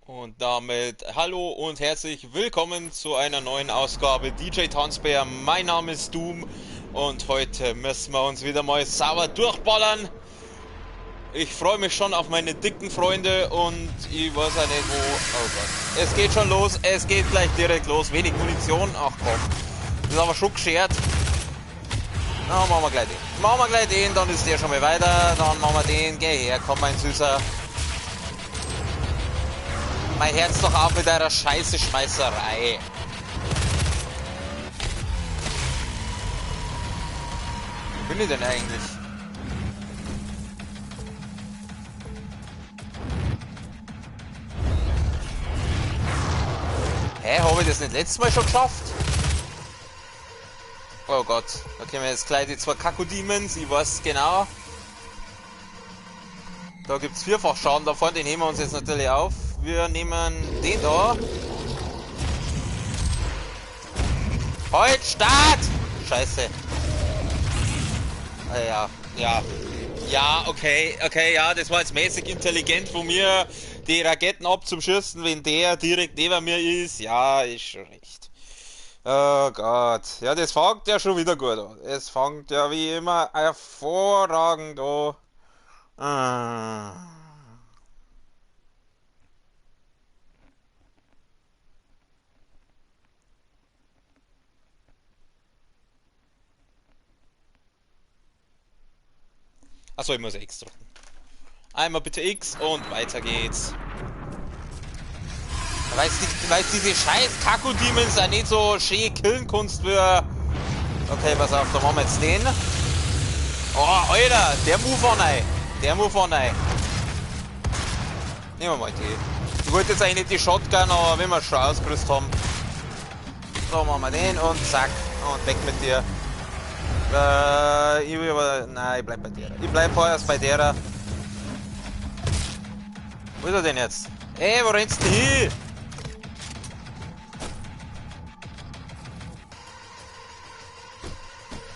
Und damit hallo und herzlich willkommen zu einer neuen Ausgabe DJ Tanzbär. Mein Name ist Doom und heute müssen wir uns wieder mal sauber durchballern. Ich freue mich schon auf meine dicken Freunde und ich weiß auch nicht wo. Oh Gott. Es geht schon los, es geht gleich direkt los. Wenig Munition, ach komm. Das ist aber schon geschert. Na, machen wir gleich den. Machen wir gleich den, dann ist der schon mal weiter. Dann machen wir den. Geh her, komm mein Süßer. Mein Herz doch auf mit einer scheiße Schmeißerei. Wo bin ich denn eigentlich? Hä, habe ich das nicht letztes Mal schon geschafft? Oh Gott, da können wir jetzt gleich die zwei Kaku-Demons, ich weiß genau. Da gibt es vierfach Schaden davon, den heben wir uns jetzt natürlich auf. Wir nehmen den da. Halt, Start! Scheiße. Ah, ja, ja. Ja, okay, ja, das war jetzt mäßig intelligent von mir, die Raketen abzuschießen, wenn der direkt neben mir ist. Ja, ist schon recht. Oh Gott. Ja, das fängt ja schon wieder gut an. Es fängt ja wie immer hervorragend an. Ah. Achso, ich muss X drücken. Einmal bitte X und weiter geht's. Weil diese scheiß Kaku-Demons ja nicht so schön Killenkunst für. Okay, pass auf, da machen wir jetzt den. Oh, Alter, der Move war rein. Der Move war rein. Nehmen wir mal die. Ich wollte jetzt eigentlich nicht die Shotgun, aber wenn wir es schon ausgerüstet haben. So, machen wir den und zack. Und weg mit dir. Ich will aber. Nein, ich bleib bei der. Ich bleib vorerst bei der. Wo ist er denn jetzt? Ey, wo rennst du hin?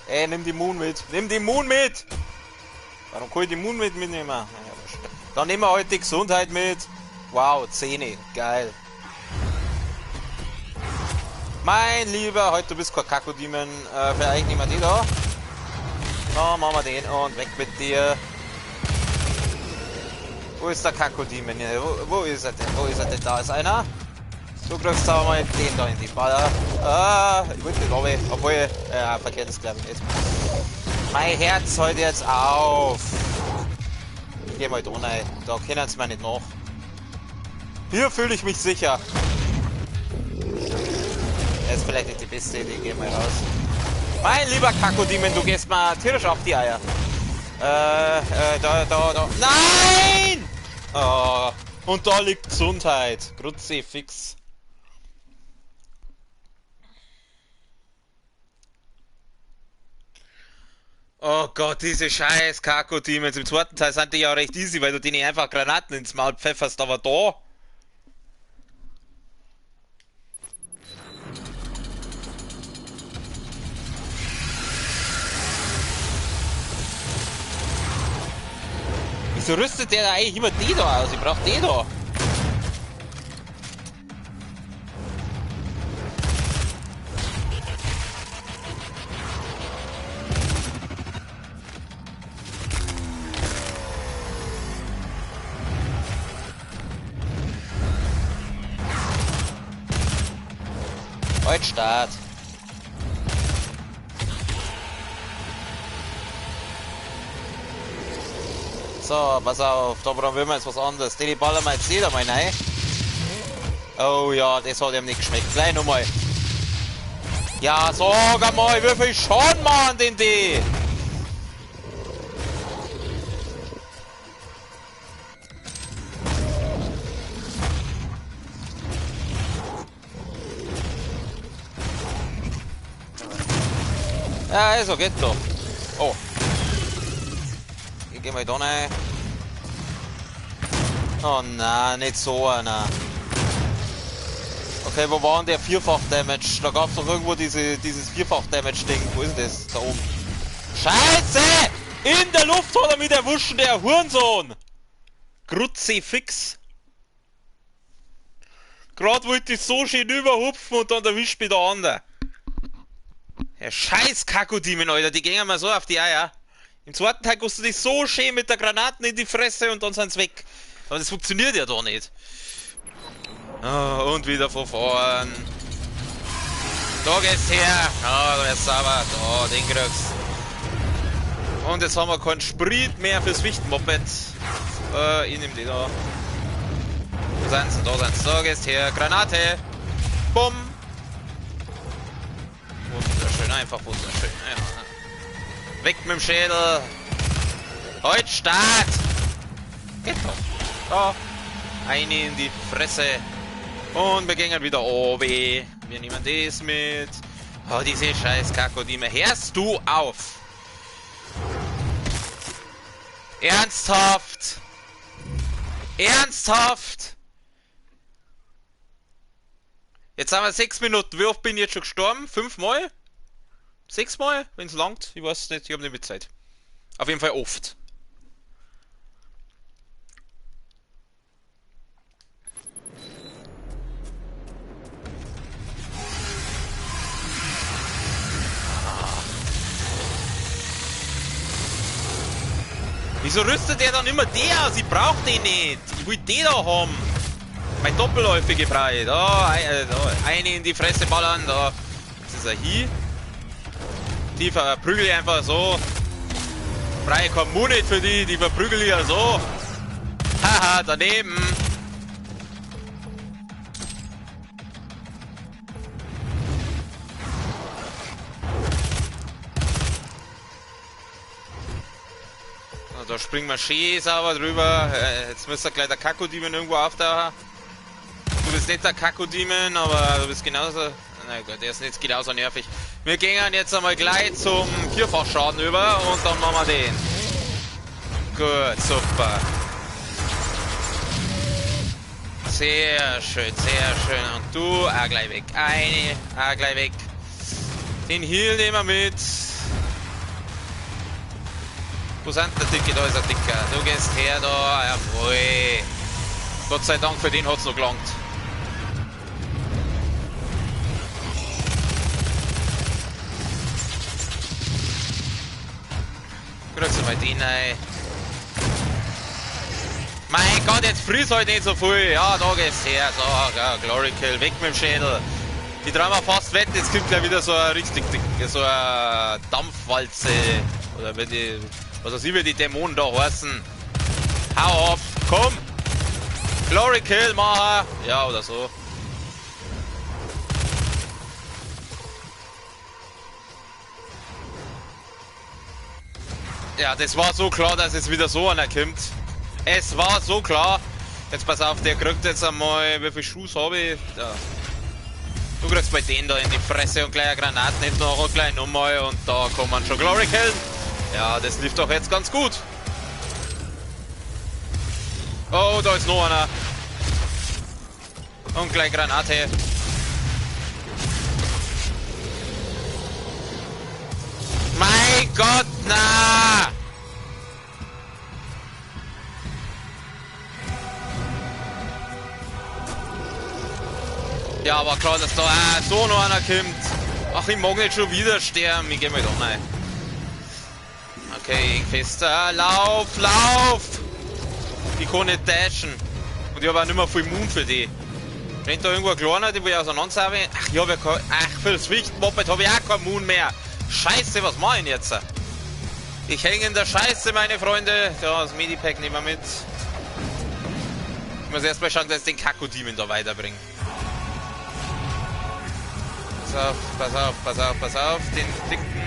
Ey, nimm die Moon mit. Nimm die Moon mit! Warum kann ich die Moon mitnehmen? Naja, dann nehmen wir heute die Gesundheit mit. Wow, Zähne. Geil. Mein Lieber, heute du bist kein Kaku-Demon. Vielleicht nehmen wir die da. Dann machen wir den und weg mit dir. Wo ist der Kaku-Demon hier? Wo ist er denn? Wo ist er denn? Da ist einer. So kriegst du mal den da in die Baller. Ah, ich wollte nicht runter. Obwohl, verkehrtes glaube ich nicht. Mein Herz heute jetzt auf. Geh mal da rein. Da kennen sie mir nicht nach. Hier fühle ich mich sicher. Das ist vielleicht nicht die beste Idee. Geh mal raus. Mein lieber Kaku-Demon, du gehst mal tierisch auf die Eier. Da. Nein! Oh, und da liegt Gesundheit. Grüezi, fix. Oh Gott, diese scheiß Kaku-Demons. Im zweiten Teil sind die ja recht easy, weil du denen einfach Granaten ins Maul pfefferst, aber da. Wieso rüstet der da eigentlich immer die da aus? Ich brauch die da. Halt, Start. So, pass auf, da probieren wir jetzt was anderes. Die ballern wir jetzt wieder mal rein. Oh ja, das hat ihm nicht geschmeckt. Gleich nochmal. Ja, sag einmal, wie viel Schaden machen denn die? Ja, also geht doch. Oh. Ich geh mal da rein. Oh nein, nicht so einer. Okay, wo war denn der Vierfach-Damage? Da gab es doch irgendwo dieses Vierfach-Damage-Ding. Wo ist denn das? Da oben. Scheiße! In der Luft hat er mich erwuschen, der Hurensohn! Kruzifix. Gerade wollte ich so schön überhupfen und dann erwischt mich der andere. Ja, scheiß Kakodiemen, Alter, die gehen mir so auf die Eier. Im zweiten Teil kannst du dich so schön mit der Granaten in die Fresse und dann sind sie weg. Aber das funktioniert ja doch nicht. Oh, und wieder von vorn. Da geht's her. Ah, da ist sauber. Da, den kriegst. Und jetzt haben wir keinen Sprit mehr fürs Wichtenmoped. Ich nehm den da. Wo sind sie? Da sind sie. Da geht's her. Granate. Bumm. Wunderschön, einfach wunderschön. Ja. Weg mit dem Schädel. Heute Start. Geht doch. Da. Eine in die Fresse. Und wir gehen wieder oben. Wir nehmen das mit. Oh, diese scheiß Kakodime. Hörst du auf? Ernsthaft? Ernsthaft? Jetzt haben wir 6 Minuten. Wie oft bin ich jetzt schon gestorben? 5 Mal? 6 Mal? Wenn es langt? Ich weiß nicht. Ich habe nicht mit Zeit. Auf jeden Fall oft. Wieso rüstet der dann immer der aus? Ich brauch den nicht. Ich will den da haben. Mein doppelläufige Brei. Da, eine in die Fresse ballern. Da. Jetzt ist er hier. Die verprügel ich einfach so. Brei kommt nicht für die verprügel ich ja so. Haha, daneben. Da springen wir schön sauber drüber. Jetzt müsste gleich der Kakodiemen irgendwo auftauchen. Du bist nicht der Kakodiemen, aber du bist genauso... Na gut, der ist nicht genauso nervig. Wir gehen jetzt einmal gleich zum Vierfachschaden über und dann machen wir den. Gut, super. Sehr schön, sehr schön. Und du, auch gleich weg. Eine, auch gleich weg. Den Heal nehmen wir mit. Wo sind der Dicke? Da ist der Dicker. Du gehst her da. Jawohl. Gott sei Dank, für den hat es noch gelangt. Kriegst du mal den rein. Mein Gott, jetzt frisst halt nicht so viel. Ja, da geht's her. So, ja, Glory Kill. Weg mit dem Schädel. Die drehen wir fast weg. Jetzt gibt gleich wieder so eine richtig dicke, so eine Dampfwalze. Oder wenn die... Was weiß ich, wie die Dämonen da heißen. Hau auf, komm! Glory Kill machen! Ja, oder so. Ja, das war so klar, dass es wieder so einer kommt. Es war so klar. Jetzt pass auf, der kriegt jetzt einmal, wie viel Schuss habe ich? Ja. Du kriegst bei denen da in die Fresse und gleich eine Granate nicht noch und gleich nochmal und da kann man schon Glory Killen. Ja, das lief doch jetzt ganz gut. Oh, da ist noch einer. Und gleich Granate. Mein Gott, na! Ja, aber klar, dass da so noch einer kommt. Ach, ich mag nicht schon wieder sterben. Ich geh mal da rein. Okay, fester. Lauf, lauf! Ich kann nicht dashen. Und ich habe auch nicht mehr viel Mund für die. Rennt da irgendwo ein kleiner, die will ich auseinander. Ach, ich habe ja kein... Ach, für das Wichtenmoped habe ich auch keinen Mund mehr. Scheiße, was mache ich denn jetzt? Ich hänge in der Scheiße, meine Freunde. Ja, das Medipack nehmen wir mit. Ich muss erstmal schauen, dass ich den Kakodiemen da weiterbringe. Pass auf, pass auf, pass auf, pass auf. Den dicken...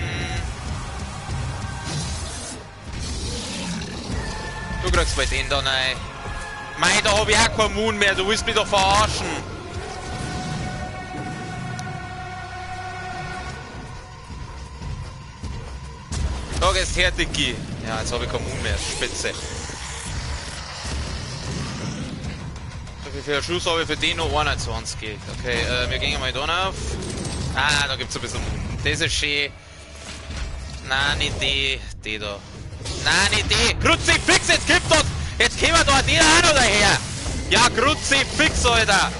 Du kriegst bei denen da rein. Mei, da hab ich auch keinen Mund mehr. Du willst mich doch verarschen. Da gehst her, Dicky. Ja, jetzt habe ich keinen Mund mehr. Spitze. Wie viel Schuss habe ich für den noch? 21. Okay, wir gehen mal da auf. Ah, da gibt es ein bisschen Mund. Das ist schön. Nein, nicht die. Die da. Nein, nicht die! Kruzifix, jetzt gibt das! Jetzt kommen wir da die auch noch daher! Ja, Kruzifix, Alter!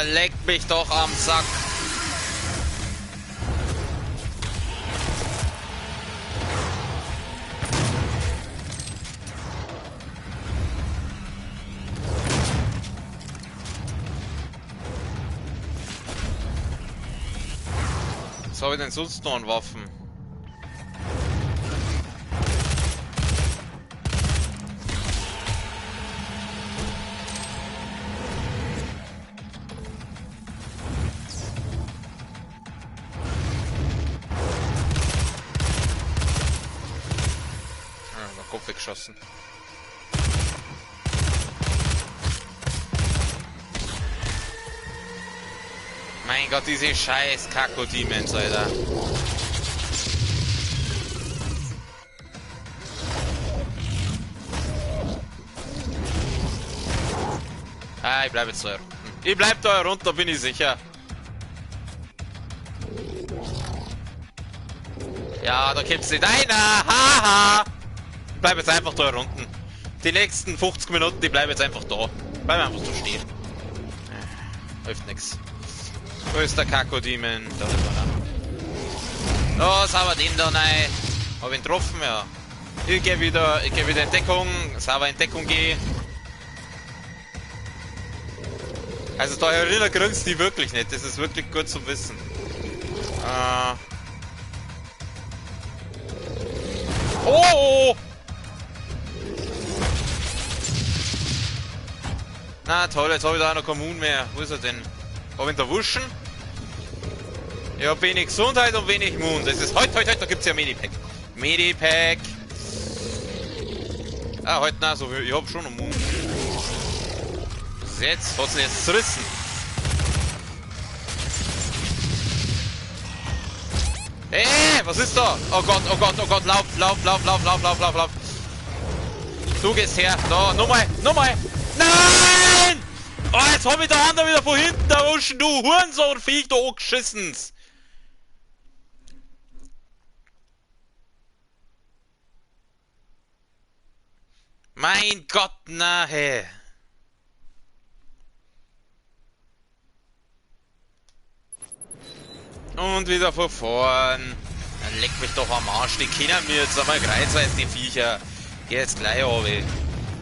Leck mich doch am Sack. Was habe ich denn sonst noch an Waffen? Kopf weggeschossen. Mein Gott, diese scheiß Kako-Demons, Alter. Ah, ich bleib jetzt da unten. Ich bleib da runter, bin ich sicher. Ja, da kommt's nicht einer. Haha. Ich bleib jetzt einfach da unten. Die nächsten 50 Minuten, die bleiben jetzt einfach da. Bleib einfach so stehen. Hilft nix. Wo ist der Kako-Demon? Da ist er. Los, aber den da rein. Hab ihn getroffen, ja. Ich geh wieder in Deckung. Sauber in Deckung gehen. Also da erinnert kriegst die wirklich nicht. Das ist wirklich gut zu wissen. Oh! Na toll, jetzt habe ich da auch noch keinen Mund mehr. Wo ist er denn? Hab ich ihn da wuschen? Ich hab wenig Gesundheit und wenig Mund. Das ist heute, da gibt's ja Medipack. Medipack. Ah, heute na, so ich hab schon einen Mund. Was ist jetzt? Hat's ihn jetzt zerrissen? Was ist da? Oh Gott, oh Gott, oh Gott, lauf. Du gehst her. Da, nochmal. Nein! Oh, jetzt hab ich der andere wieder von hinten erwischen, du Hurensohn, Viech, du angeschissens. Mein Gott, nahe. Und wieder von vorn. Dann leck mich doch am Arsch, die kennen mir jetzt einmal kreuzweise, die Viecher. Geh jetzt gleich runter.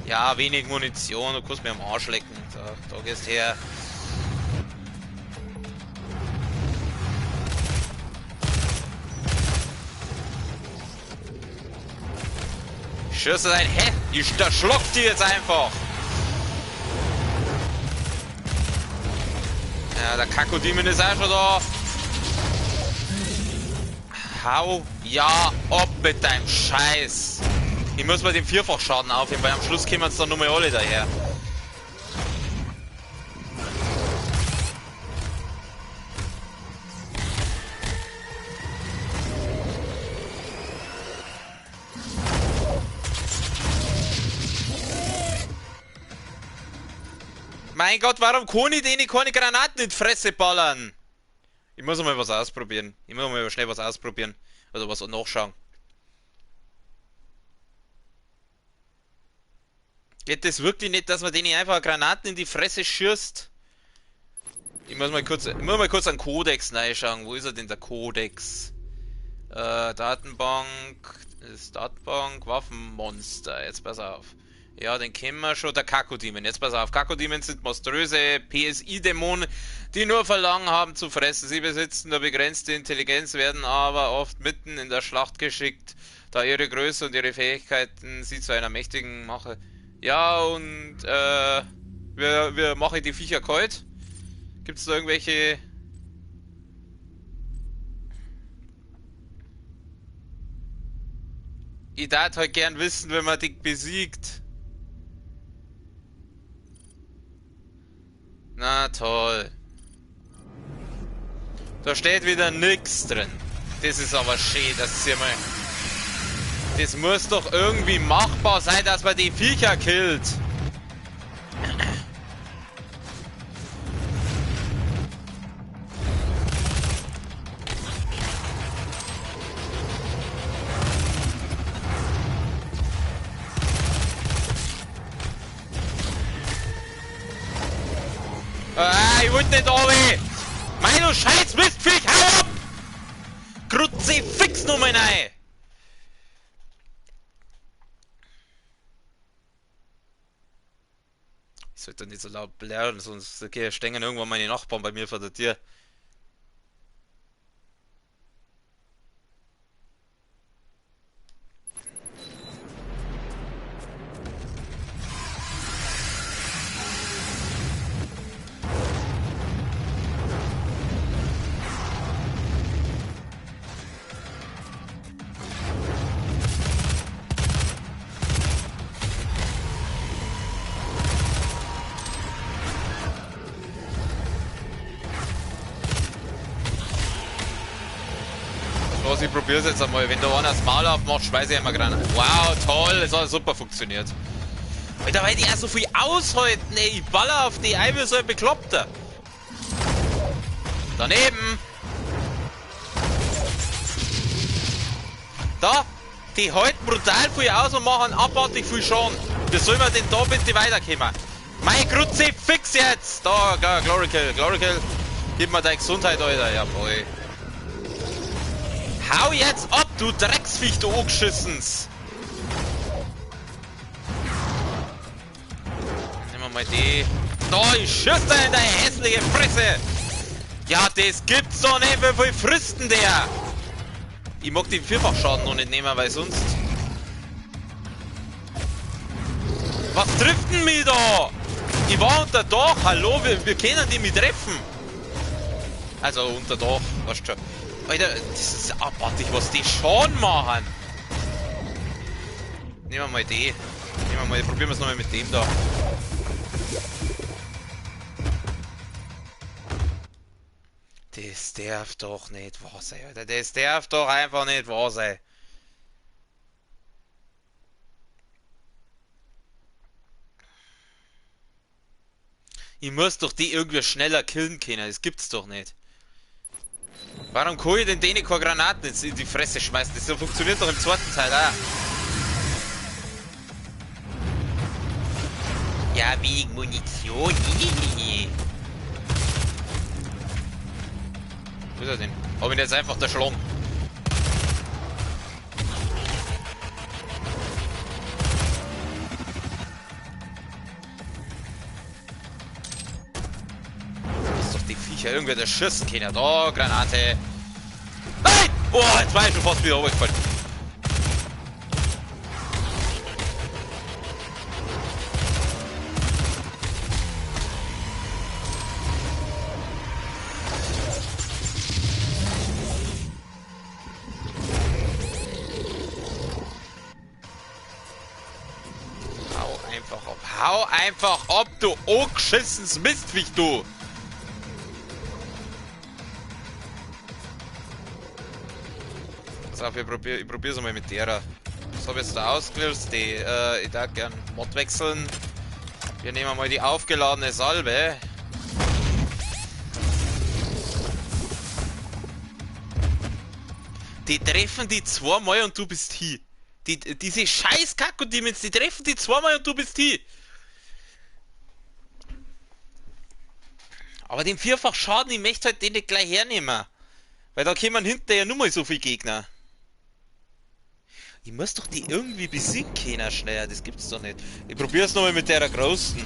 Ja, wenig Munition, du kannst mir am Arsch lecken. So, da gehst her. Schießt ein Hä? Da schluckt die jetzt einfach. Ja, der Kako-Demon ist auch schon da. Hau ja ab mit deinem Scheiß. Ich muss mal den Vierfachschaden aufheben, weil am Schluss kommen uns dann nur mal alle daher. Mein Gott, warum kann ich denen keine Granaten in die Fresse ballern? Ich muss mal was ausprobieren. Ich muss mal schnell was ausprobieren. Oder was nachschauen. Geht das wirklich nicht, dass man denen einfach Granaten in die Fresse schießt? Ich muss mal kurz einen Kodex reinschauen. Wo ist er denn, der Kodex? Datenbank. Das ist Datenbank. Waffenmonster. Jetzt pass auf. Ja, den kennen wir schon. Der Kako-Demon. Jetzt pass auf. Kako-Demons sind monströse PSI-Dämonen, die nur Verlangen haben zu fressen. Sie besitzen nur begrenzte Intelligenz, werden aber oft mitten in der Schlacht geschickt, da ihre Größe und ihre Fähigkeiten sie zu einer mächtigen Mache. Ja, und wir machen die Viecher kalt. Gibt es da irgendwelche... Ich darf halt gern wissen, wenn man die besiegt. Na toll. Da steht wieder nix drin. Das ist aber schön, das ist ja mal... Das muss doch irgendwie machbar sein, dass man die Viecher killt. ich wollte nicht runter! Mein du scheiß Mistviech, hau ab! Kruzifix-Nummer rein! Ich sollte nicht so laut blären, sonst stehen irgendwann meine Nachbarn bei mir vor der Tür. Was, ich probier's jetzt einmal. Wenn da einer das Maul aufmacht, schmeiß ich immer Granat. Wow, toll, das hat super funktioniert. Alter, weil die auch so viel aushalten, ey. Ich baller auf die ein wie so ein Bekloppter. Daneben. Da, die halten brutal viel aus und machen abartig viel Schaden. Wie soll man denn da bitte weiterkommen? Mein Kruzifix jetzt! Da, Glory Kill, Glory Kill. Gib mir deine Gesundheit, Alter. Jawohl. Hau jetzt ab, du Drecksviech, du Angeschissens! Nehmen wir mal die. Da, ich schieß dir in deine hässliche Fresse! Ja, das gibt's doch nicht, wie viel frisst denn der? Ich mag den Vierfachschaden noch nicht nehmen, weil sonst... Was trifft denn mich da? Ich war unter Dach, hallo, wir können die mich treffen. Also unter Dach, weißt du schon. Alter, das ist abartig, was die schon machen. Nehmen wir mal die. Probieren wir es nochmal mit dem da. Das darf doch nicht wahr sein, Alter. Das darf doch einfach nicht wahr sein. Ich muss doch die irgendwie schneller killen können. Das gibt's doch nicht. Warum kann ich denn denen keine Granaten in die Fresse schmeißen? Das funktioniert doch im zweiten Teil auch. Ja, wegen Munition. Wo ist er denn? Hab ihn jetzt einfach erschlagen. Das ist doch die Viecher. Irgendwer der schießen können. Da, Granate. Nein! Oh, jetzt war ich schon fast wieder runtergefallen. Hau einfach ab, du angeschissenes Mistviech, du! So, ich probier's mal mit der. Das habe ich jetzt da ausgelöst. Ich darf gern Mod wechseln. Wir nehmen mal die aufgeladene Salbe. Die treffen die zweimal und du bist hier. Diese scheiß Kakodemons, die treffen die zweimal und du bist hier. Aber den vierfach Schaden, ich möchte halt den nicht gleich hernehmen. Weil da kommen hinterher nur mal so viele Gegner. Ich muss doch die irgendwie besiegen können schneller, das gibt's doch nicht. Ich probier's nochmal mit der großen.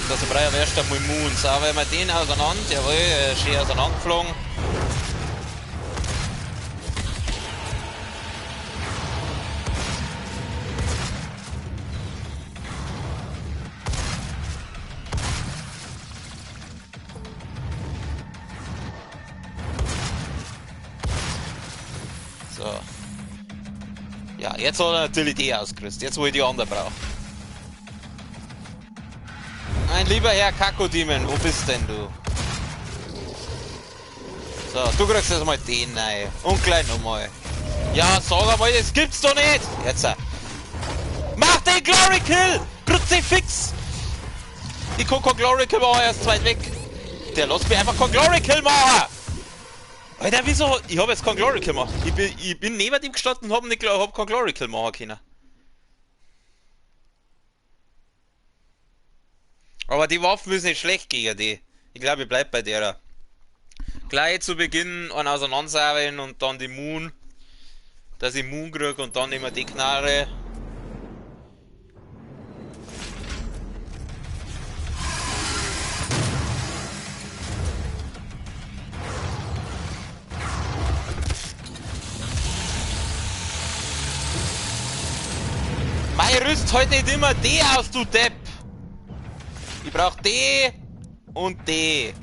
Dass er braucht erst einmal Moon. So, wenn wir den auseinander, jawohl, schön auseinandergeflogen. So. Ja, jetzt hat er natürlich die ausgerüstet. Jetzt wo ich die andere brauche. Mein lieber Herr Kakodemon, wo bist denn du? So, du kriegst jetzt mal den rein. Und gleich nochmal. Ja, sag einmal, das gibt's doch nicht! Jetzt. Mach den Glory Kill! Kruzifix! Ich kann kein Glory Kill machen, er ist zu weit weg. Der lässt mich einfach kein Glory Kill machen! Alter, wieso? Ich habe jetzt keinen Glory Kill gemacht. Ich bin neben ihm gestanden und hab keinen Glory Kill machen können. Aber die Waffen ist nicht schlecht gegen die. Ich glaube, ich bleib bei der. Gleich zu Beginn einen auseinandersauen und dann die Moon. Dass ich Moon krieg und dann immer die Knarre. Mein rüst heute nicht immer die aus, du Depp! Ich brauch die und die.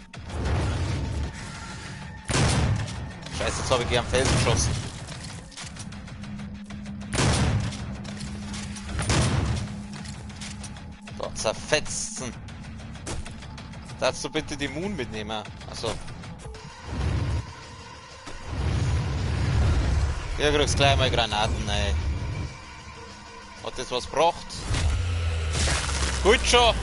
Scheiße, jetzt habe ich gegen den Felsen geschossen. So, zerfetzen. Darfst du bitte die Moon mitnehmen? Achso. Ihr kriegst gleich mal Granaten, ey. Hat das was gebracht? Gut schon!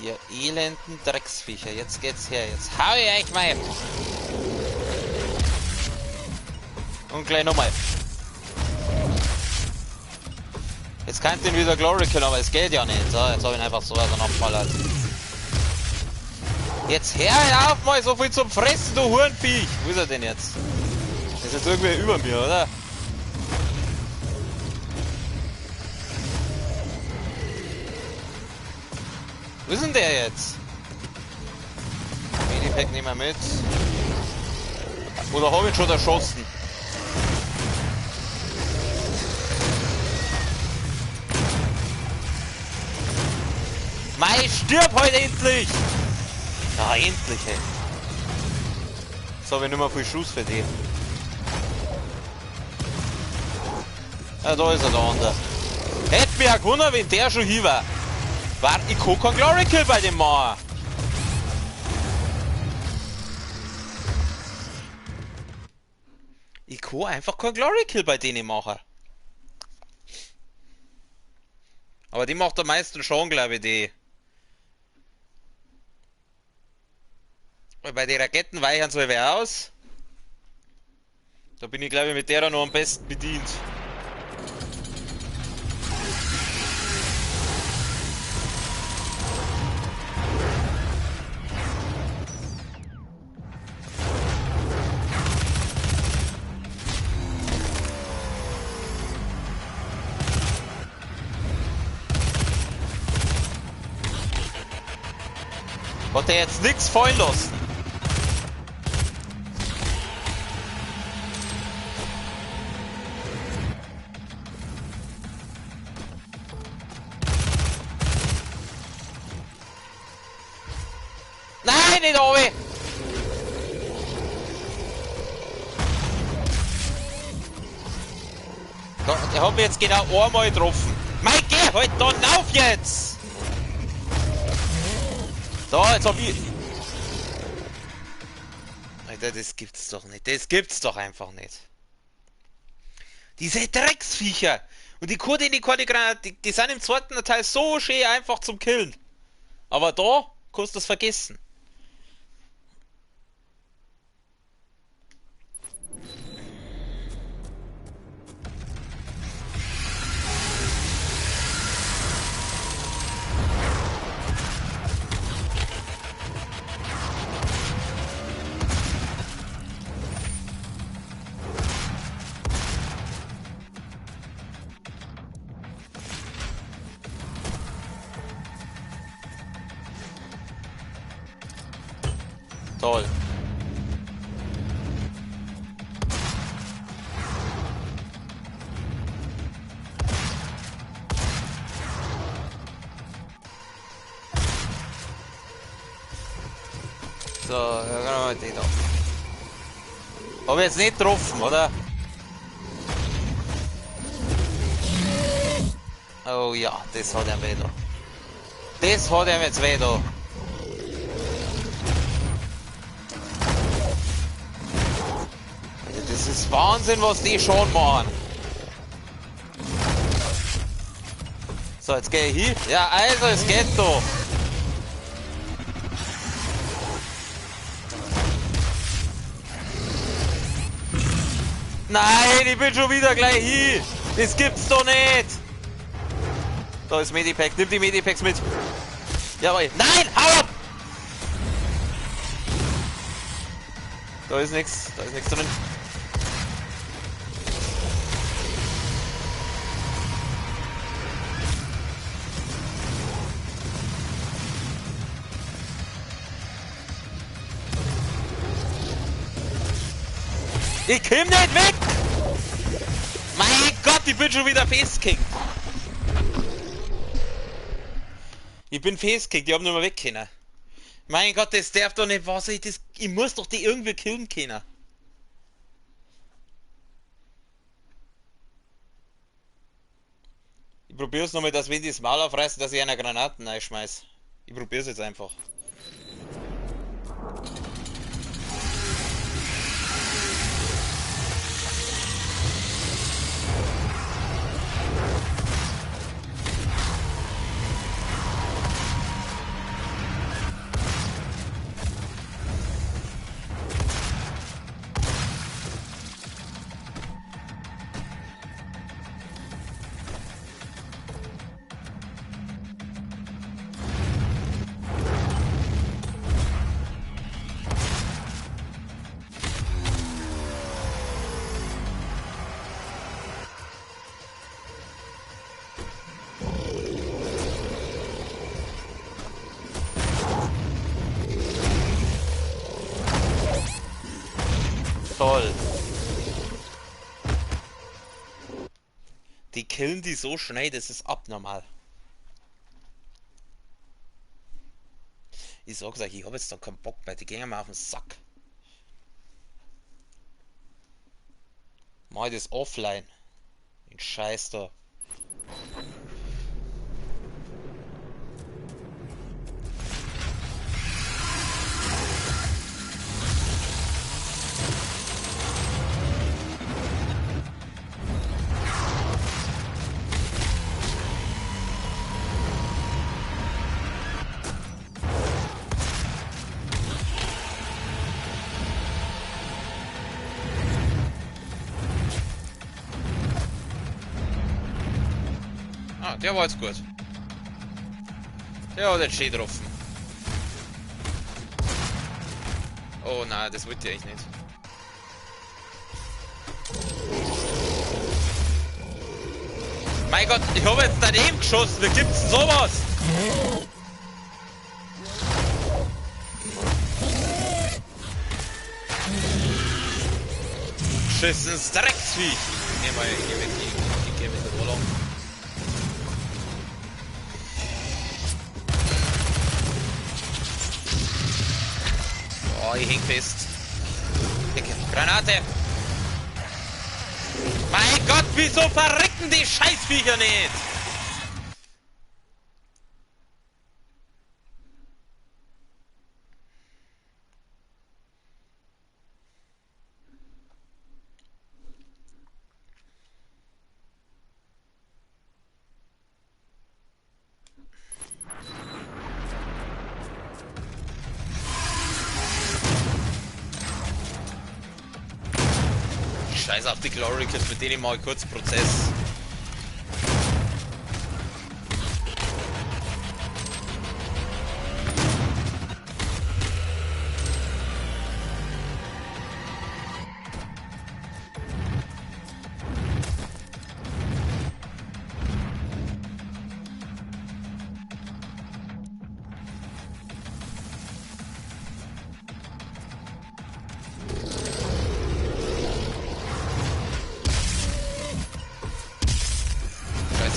Ihr elenden Drecksviecher, jetzt geht's her, jetzt hau ich euch mal! Und gleich nochmal. Jetzt kann ich den wieder Glory killen, aber es geht ja nicht. So, jetzt habe ich ihn einfach so auseinanderballert. Jetzt hör auf mal so viel zum Fressen, du Hurenviech! Wo ist er denn jetzt? Ist jetzt irgendwie über mir, oder? Wo ist denn der jetzt? Medipack nehmen wir mit. Oder habe ich ihn schon erschossen? Mei, stirb heute endlich! Ja, endlich, ey. Jetzt habe ich nicht mehr viel Schuss für den. Ja, da ist er, der andere. Hätte mich auch gewundert, wenn der schon hier war. Warte, ich kann keinen Glory Kill bei dem machen. Ich kann einfach keinen Glory Kill bei denen machen. Aber die macht am meisten schon, glaube ich, die. Weil bei den Raketen weichen so wer aus. Da bin ich, glaube ich, mit der noch am besten bedient. Hat er jetzt nichts fallen lassen? Nein, nicht oben! Der hat mich jetzt genau einmal getroffen. Mein, geh halt da auf jetzt! So, jetzt hab ich... Alter, das gibt's doch nicht. Das gibt's doch einfach nicht. Diese Drecksviecher! Und die Kurden, die sind im zweiten Teil so schön einfach zum Killen. Aber da kannst du das vergessen. Toll. So, ja, genau, die da. Hab ich jetzt nicht getroffen, oder? Oh ja, das hat er weh da. Das hat er jetzt weh da. Das ist Wahnsinn, was die schon machen. So, jetzt gehe ich hin. Ja, also, es geht doch. Nein, ich bin schon wieder gleich hier. Das gibt's doch nicht. Da ist Medipack. Nimm die Medipacks mit. Jawohl. Nein! Hau ab! Da ist nichts. Da ist nichts drin. Ich komm nicht weg! Mein Gott, ich bin schon wieder festgekickt. Ich bin festgekickt, ich hab nicht mehr weg können. Mein Gott, das darf doch nicht wahr sein. Ich muss doch die irgendwie killen können. Ich probier's nochmal, dass wenn die das Maul aufreißen, dass ich eine Granaten reinschmeiß. Ich probier's jetzt einfach. Toll. Die killen die so schnell, das ist abnormal. Ich sag's euch, ich hab jetzt da keinen Bock mehr, die gehen mir auf den Sack. Mach das offline. Den Scheiß da. Ah, der war jetzt gut. Der hat jetzt schön getroffen. Oh nein, das wollte ich eigentlich nicht. Mein Gott, ich habe jetzt daneben geschossen. Wie gibt's denn sowas? Geschissenes Drecksviech. Nee, mal, ich geh mit der Rollung. Oh, ich häng fest. Granate! Mein Gott, wieso verrecken die Scheißviecher nicht? Scheiß auf die Glory Kids, mit denen mal kurz Prozess.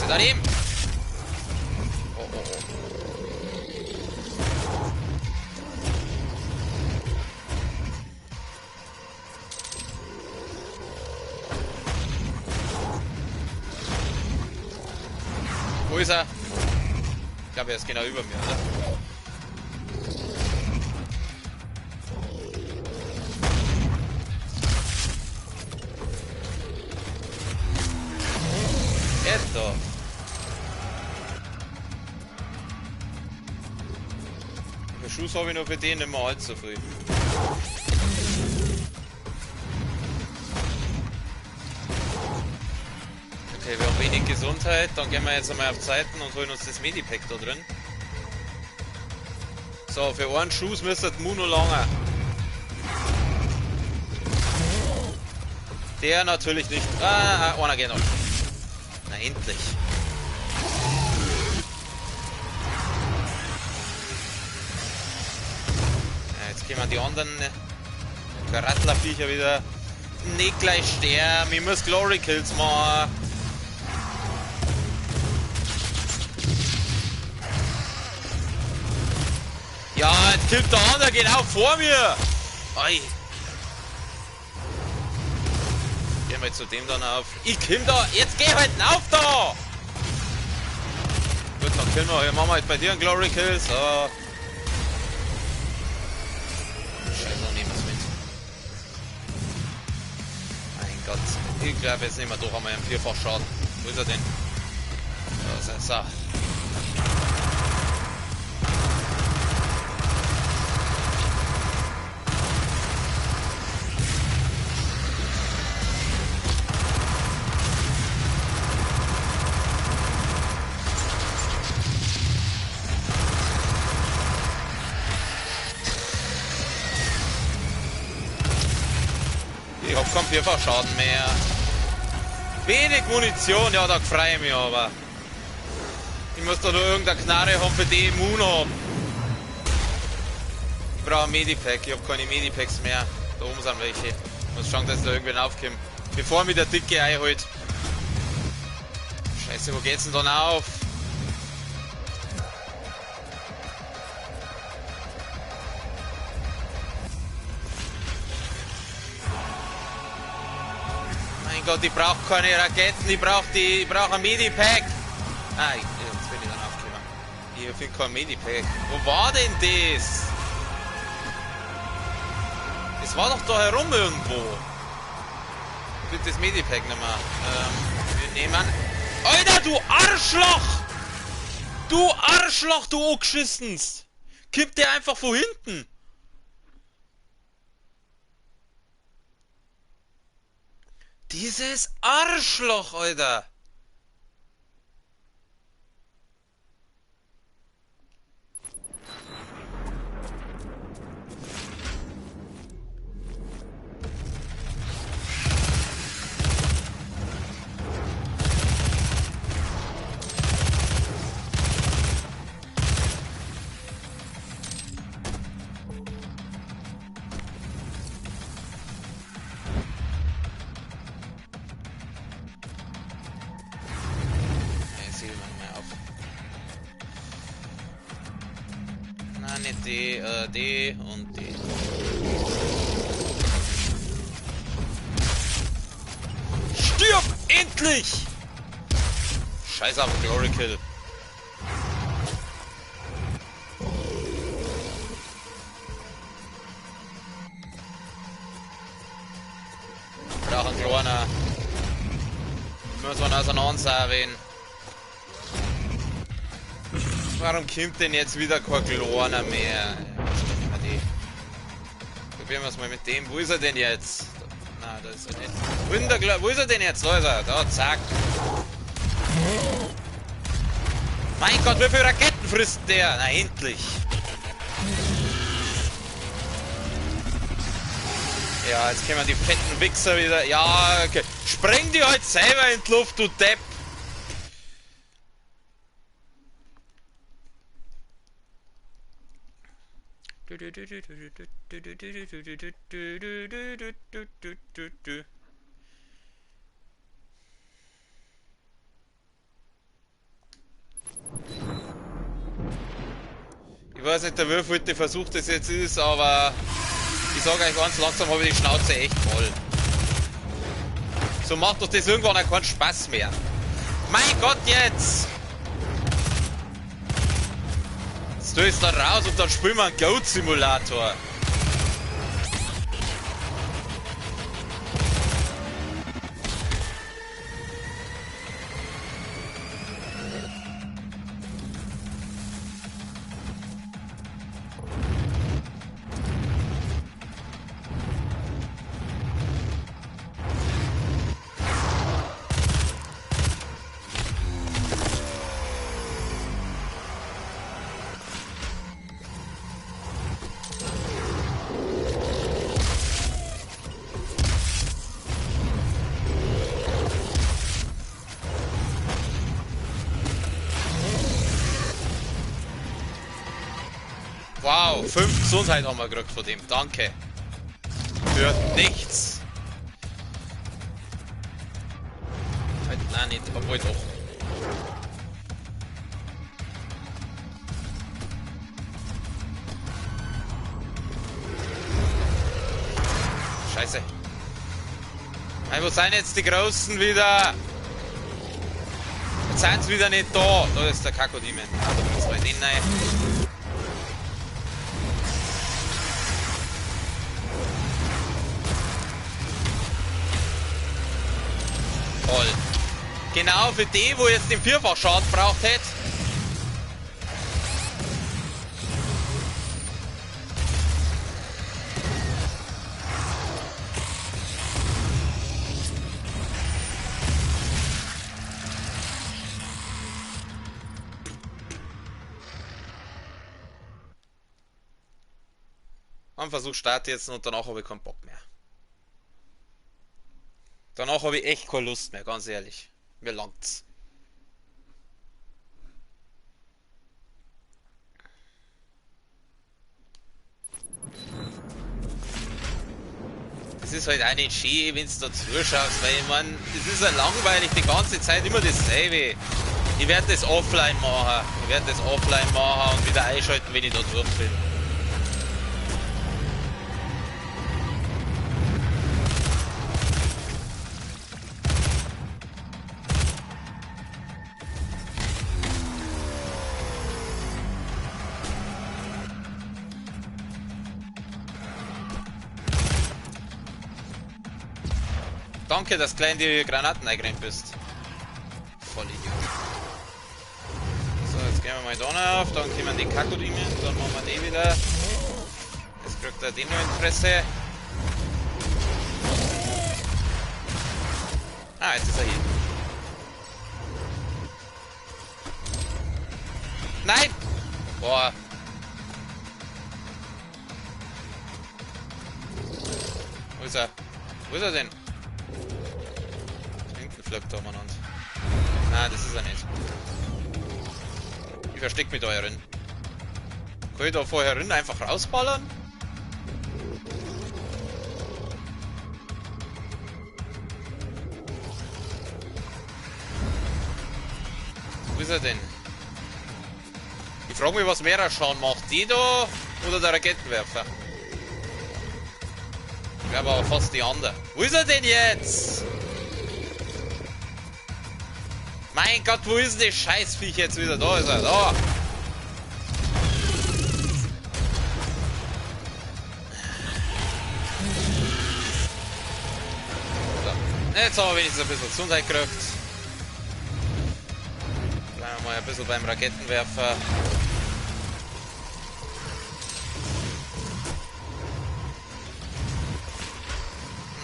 Daneben! Oh, oh, oh. Wo ist er? Ich glaube, er ist genau über mir, oder? Jetzt doch! Schuss habe ich noch für den nicht mehr allzu viel. Okay, wir haben wenig Gesundheit. Dann gehen wir jetzt einmal auf Zeiten und holen uns das Medipack da drin. So, für einen Schuss müsste Muno langer. Der natürlich nicht. Einer geht noch. Na, endlich. Ja, jetzt gehen wir die anderen Rattlerviecher wieder. Nicht gleich sterben. Ich muss Glory Kills machen. Ja, jetzt killt der andere genau vor mir. Oi. Gehen wir zu dem dann auf. Ich kill da. Jetzt geh halt auf da. Gut, dann killen wir. Machen wir halt bei dir einen Glory Kill. So. Scheiße, dann nehmen wir es mit. Mein Gott. Ich glaube, jetzt nehmen wir doch einmal einen vierfach Schaden. Wo ist er denn? Da ist er. Ich hab keinen Vierfachschaden mehr. Wenig Munition, ja, da freue ich mich aber. Ich muss da nur irgendeine Knarre haben, für die Immun haben. Ich brauche ein Medipack, ich habe keine Medipacks mehr. Da oben sind welche. Ich muss schauen, dass da irgendwann aufkommt. Bevor mich der Dicke einholt. Scheiße, wo geht's denn dann auf? Mein Gott, ich brauche keine Raketen, ich brauche ein Medipack. Ah, jetzt bin ich dann aufgekommen. Ich finde kein Medipack. Wo war denn das? Das war doch da herum irgendwo. Ich finde das Medipack nicht mehr. Wir nehmen... Alter, du Arschloch! Du Arschloch, du angeschissenst! Kippt der einfach von hinten! Dieses Arschloch, Alter! Nicht D und D. Stirb! Endlich! Scheiß auf Glory Kill. Ich brauche einen kleiner. Muss man auseinandersehen. Warum kommt denn jetzt wieder kein Kleiner mehr? Probieren wir es mal mit dem. Wo ist er denn jetzt? Na, da ist er nicht. Wo ist er denn jetzt? Da ist er. Da, zack. Mein Gott, wie viele Raketen frisst der? Na, endlich. Ja, jetzt können wir die fetten Wichser wieder... Ja, okay. Spreng die halt selber in die Luft, du Depp. Ich weiß nicht, der wievielte Versuch das jetzt ist, aber ich sage euch ganz langsam, habe ich die Schnauze echt voll. So macht doch das irgendwann auch keinen Spaß mehr. Mein Gott, jetzt! Jetzt tue ich es dann raus und dann spielen wir einen Goat-Simulator. Wow, 5 Gesundheit haben wir gekriegt von dem. Danke. Für nichts. Halt, nein, nicht, obwohl doch. Scheiße. Hey, wo sind jetzt die Großen wieder? Jetzt sind sie wieder nicht da. Da ist der Kakodemon. Ah, da müssen wir in den rein. Toll. Genau für die, wo jetzt den Vierfachschaden braucht hätte. Am Versuch starte jetzt und danach habe ich keinen Bock mehr. Danach habe ich echt keine Lust mehr, ganz ehrlich. Mir langt's. Das ist halt auch nicht schön, wenn du da zuschaust, weil ich meine, das ist ja langweilig die ganze Zeit immer dasselbe. Ich werde das offline machen. Und wieder einschalten, wenn ich da durch bin. Danke, dass du klein die Granaten eingerannt bist. Voll Idiot. So, jetzt gehen wir mal da auf, dann kommen die Kakodemon, dann machen wir die wieder. Jetzt kriegt er den noch in die Fresse. Ah, jetzt ist er hier. Nein! Boah. Wo ist er? Wo ist er denn? Flöckt umeinander. Nein, das ist er nicht. Ich versteck mich da herin. Kann ich da vorher herin einfach rausballern? Wo ist er denn? Ich frage mich, was mehr Schaden macht. Die da oder der Raketenwerfer? Ich glaube aber fast die andere. Wo ist er denn jetzt? Mein Gott, wo ist denn das Scheißviech jetzt wieder? Da ist er, da! So. Jetzt haben wir wenigstens ein bisschen Gesundheit gekriegt. Bleiben wir mal ein bisschen beim Raketenwerfer.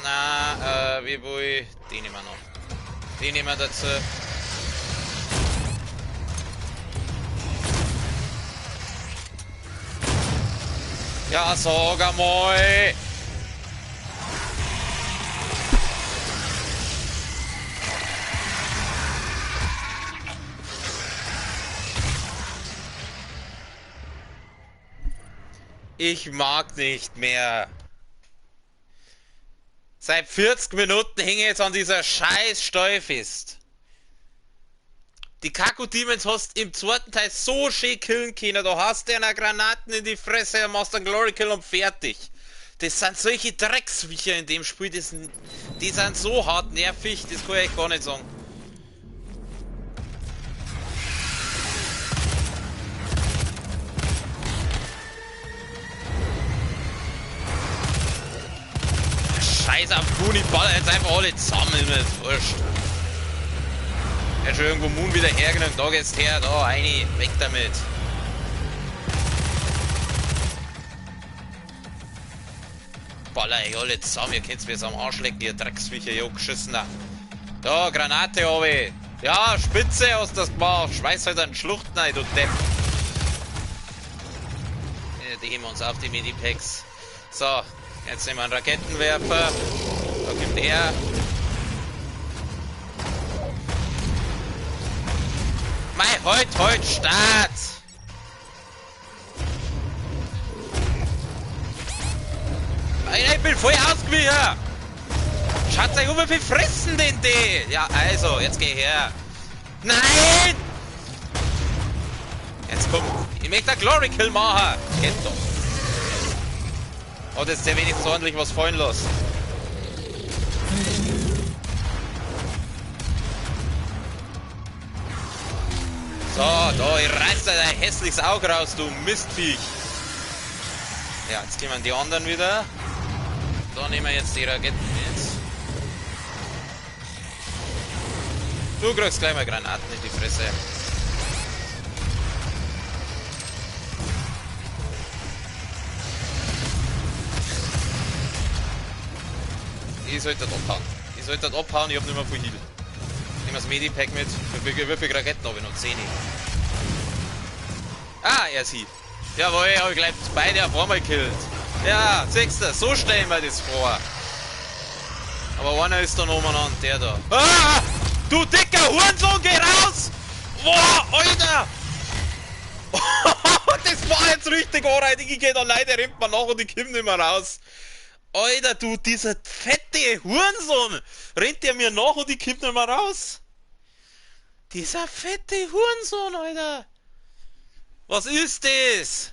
Na, wie wohl? Die nehmen wir noch. Die nehmen wir dazu. Ja, sag einmal! Ich mag nicht mehr. Seit 40 Minuten hänge ich jetzt an dieser scheiß Steuer fest. Die Kakodemons hast im zweiten Teil so schön killen können. Da hast du eine Granaten in die Fresse und machst einen Glory Kill und fertig. Das sind solche Drecksviecher in dem Spiel. Die sind so hart nervig, das kann ich echt gar nicht sagen. Scheiße auf Moon, ich baller jetzt einfach alle zusammen, mir ist wurscht. Er hat schon irgendwo Moon wieder hergenommen, da geht's her, da, eine, weg damit. Baller ich alle zusammen, ihr könnt's mir jetzt am Arsch lecken, ihr Drecksviecher, ihr Geschissener. Da, Granate habe. Ja, Spitze hast du das gemacht, schmeiß halt einen Schlucht rein, du Depp. Ja, die heben wir uns auf, die Medipacks. So, jetzt nehmen wir einen Raketenwerfer. Da kommt er. Mei, heute, Start! Ich bin voll ausgewichen! Schaut euch um, wie viel fressen denn die? Ja, also, jetzt geh her. Nein! Jetzt komm, ich möchte einen Glory Kill machen. Geht doch. Oh, das ist ja wenigstens ordentlich was fallen lassen. So, da, ich reiß dir dein hässliches Auge raus, du Mistviech. Ja, jetzt gehen wir die anderen wieder. Da nehmen wir jetzt die Raketen mit. Du kriegst gleich mal Granaten in die Fresse. Ich sollte das abhauen. Ich hab nicht mehr viel Heal. Nehmen wir das Medipack mit. Wie viele Raketen habe ich noch? 10. Ah, er sieht. Jawohl, habe ich gleich beide auf einmal gekillt. Ja, siehst du, so stellen wir das vor. Aber einer ist dann umeinander, der da. Ah! Du dicker Hurensohn, geh raus! Boah, Alter! Das war jetzt richtig anreitig. Ich geh da leider, rennt man nach und ich komm nicht mehr raus. Alter, du, dieser fette Hurensohn! Rennt der mir nach und ich komm nicht mehr raus? Dieser fette Hurensohn, Alter! Was ist das?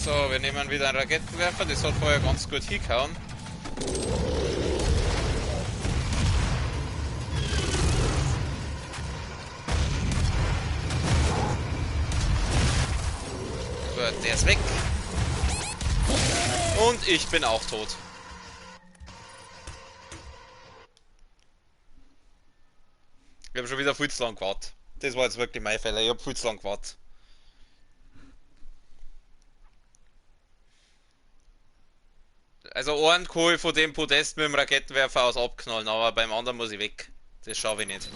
So, wir nehmen wieder einen Raketenwerfer, das hat vorher ganz gut hingehauen. Gut, der ist weg. Und ich bin auch tot. Ich habe schon wieder viel zu lang gewartet. Das war jetzt wirklich mein Fehler, ich habe viel zu lang gewartet. Also einen kann ich von dem Podest mit dem Raketenwerfer aus abknallen, aber beim anderen muss ich weg. Das schaffe ich nicht.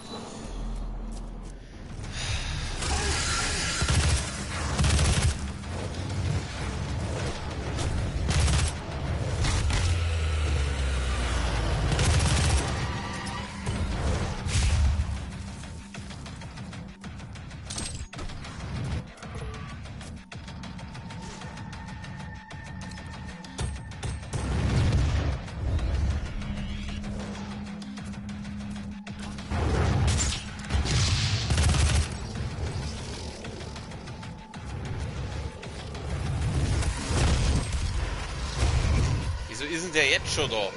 Wieso ist denn der jetzt schon da?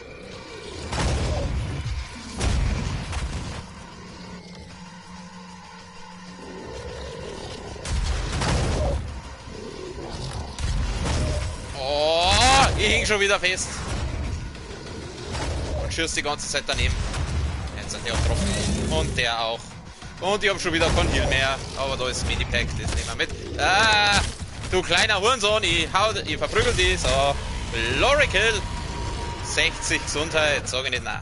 Oh, ich hing schon wieder fest. Und schießt die ganze Zeit daneben. Jetzt sind die auch getroffen. Und der auch. Und ich habe schon wieder kein Heal mehr. Aber da ist Medipack, das nehmen wir mit. Ah, du kleiner Hurensohn, ich verprügel die. So. Glory Kill. 60 Gesundheit, sage ich nicht nein.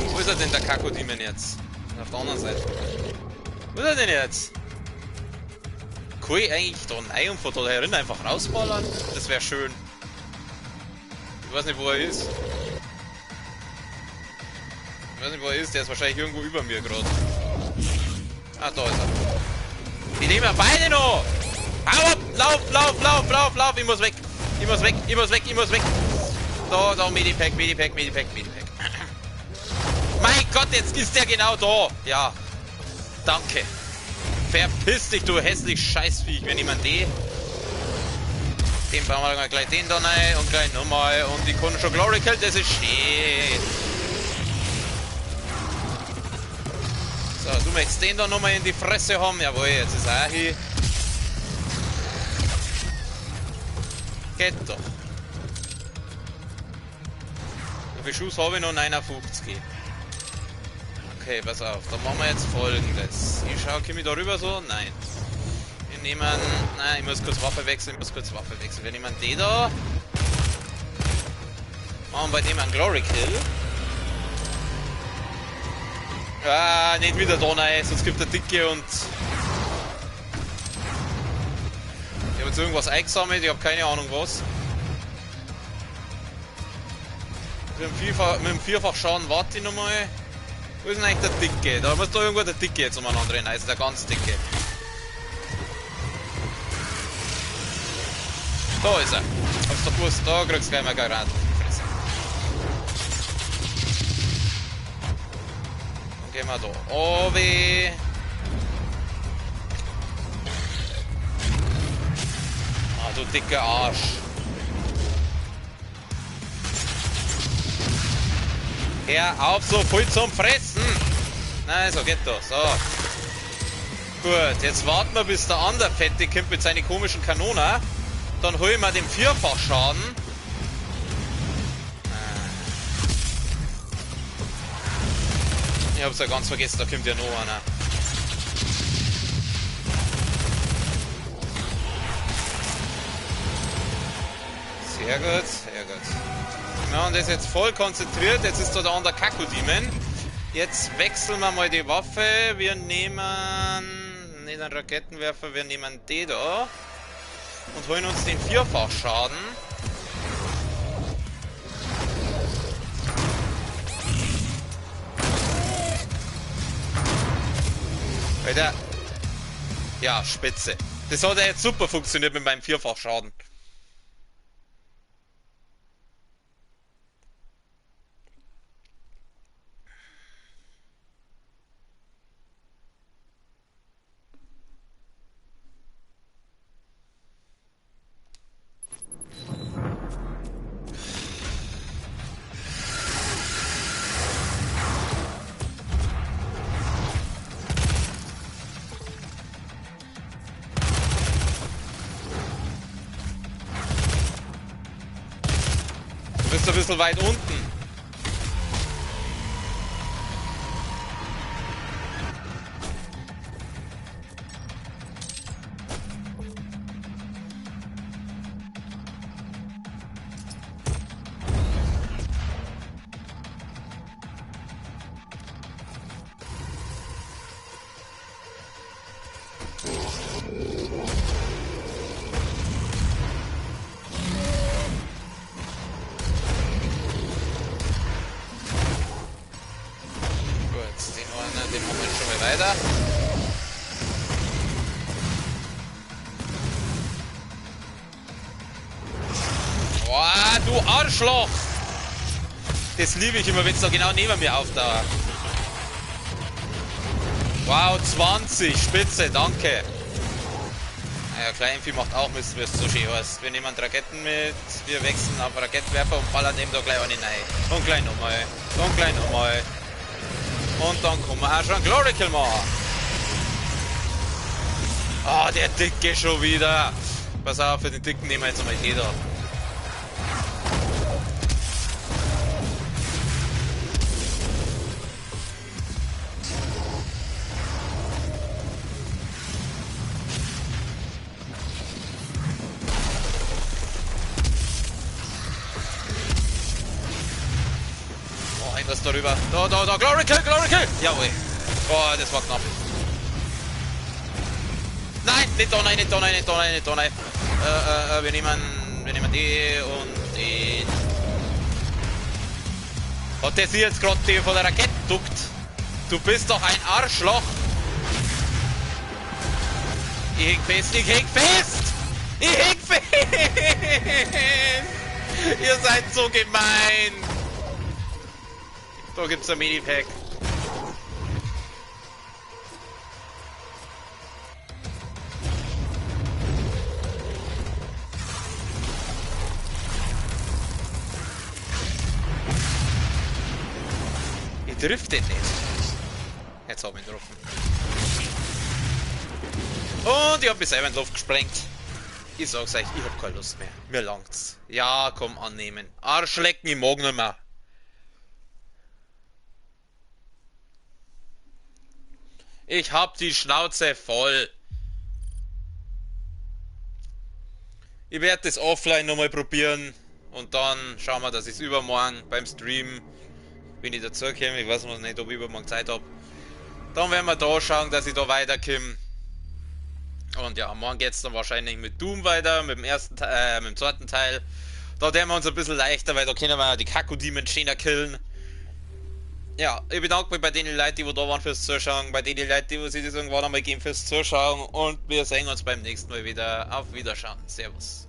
Wo ist er denn, der Kakodemon jetzt? Auf der anderen Seite. Wo ist er denn jetzt? Kann ich eigentlich da rein und von da herin einfach rausballern? Das wäre schön. Ich weiß nicht, wo er ist. Ich weiß nicht, wo er ist. Der ist wahrscheinlich irgendwo über mir gerade. Ah, da ist er. Die nehmen wir beide noch! Hau ab! Lauf, lauf, lauf, lauf, lauf! Ich muss weg! Ich muss weg, ich muss weg, ich muss weg! Da, Medipack, Medipack, Medipack, Medipack. Mein Gott, jetzt ist der genau da! Ja. Danke. Verpiss dich, du hässlich Scheißviech. Wir nehmen den. Den bauen wir gleich den da rein und gleich nochmal. Und die können schon Glory Kill, das ist schön. So, du möchtest den da nochmal in die Fresse haben. Jawohl, jetzt ist er hier. Geht doch. Wie viel Schuss habe ich noch? 59. Okay, pass auf. Dann machen wir jetzt folgendes. Ich schaue, komme ich da rüber so? Nein. nehmen... Nein, ich muss kurz Waffe wechseln, Wir nehmen den da. Machen bei dem einen Glory Kill. Ah, nicht wieder da rein, sonst gibt er Dicke und... Ich habe jetzt irgendwas eingesammelt, ich habe keine Ahnung was. Mit dem Vierfach-Schaden warte ich nochmal. Wo ist denn eigentlich der Dicke? Da muss doch irgendwo der Dicke jetzt umeinander rennen, also der ganz Dicke. Da ist er. Hab's doch gewusst, da kriegst du gleich mal Granaten in die Fresse. Dann gehen wir da oben. Ah, du dicker Arsch. Hör auf, so viel zum Fressen! Nein, so geht das. So. Gut, jetzt warten wir, bis der andere Fette kommt mit seinen komischen Kanonen. Dann holen wir den Vierfachschaden. Ich hab's ja ganz vergessen, da kommt ja noch einer. Sehr gut, sehr gut. Ja, und das ist jetzt voll konzentriert. Jetzt ist da der andere Kaku-Demon. Jetzt wechseln wir mal die Waffe. Wir nehmen nicht einen Raketenwerfer, wir nehmen den da. Und holen uns den Vierfachschaden. Alter. Ja, spitze. Das hat ja jetzt super funktioniert mit meinem Vierfachschaden. Du bist ein bisschen weit unten. Den haben wir schon mal weiter. Boah, du Arschloch! Das liebe ich immer, wenn es da genau neben mir auftaucht. Wow, 20, spitze, danke. Naja, Kleinvieh macht auch Mist, wie es so schön heißt. Wir nehmen Raketen mit, wir wechseln auf Rakettenwerfer und ballern eben da gleich eine rein. Und gleich nochmal. Und gleich nochmal. Und dann kommen wir auch schon Glory Kill machen. Ah, der Dicke schon wieder. Pass auf, für den Dicken nehmen wir jetzt einmal die da. Oh, ein was darüber. Da, Glory Kill, Glory Kill! Jawohl. Oh, das war knapp. Nein, nicht da rein, nicht da rein, nicht da rein, nicht da rein. Wir nehmen die und den. Hat der sie jetzt gerade die von der Rakete duckt? Du bist doch ein Arschloch! Ich häng fest, ich häng fest! Ich häng fest! Ihr seid so gemein! Da gibt's ein Minipack. Ich triff den nicht. Jetzt hab ich ihn getroffen. Und ich hab mich selber in die Luft gesprengt. Ich sag's euch, ich hab keine Lust mehr. Mir langt's. Ja, komm, annehmen. Arschlecken, ich mag nicht mehr. Ich hab die Schnauze voll. Ich werde das offline nochmal probieren und dann schauen wir, dass ich es übermorgen beim Stream, wenn ich dazu komme, ich weiß noch nicht, ob ich übermorgen Zeit habe, dann werden wir da schauen, dass ich da weiterkomme. Und ja, morgen geht es dann wahrscheinlich mit Doom weiter, mit dem mit dem zweiten Teil. Da werden wir uns ein bisschen leichter, weil da können wir die Kaku-Demon schöner killen. Ja, ich bedanke mich bei den Leuten, die da waren fürs Zuschauen, bei den Leuten, die sich das irgendwann einmal geben fürs Zuschauen und wir sehen uns beim nächsten Mal wieder. Auf Wiederschauen. Servus.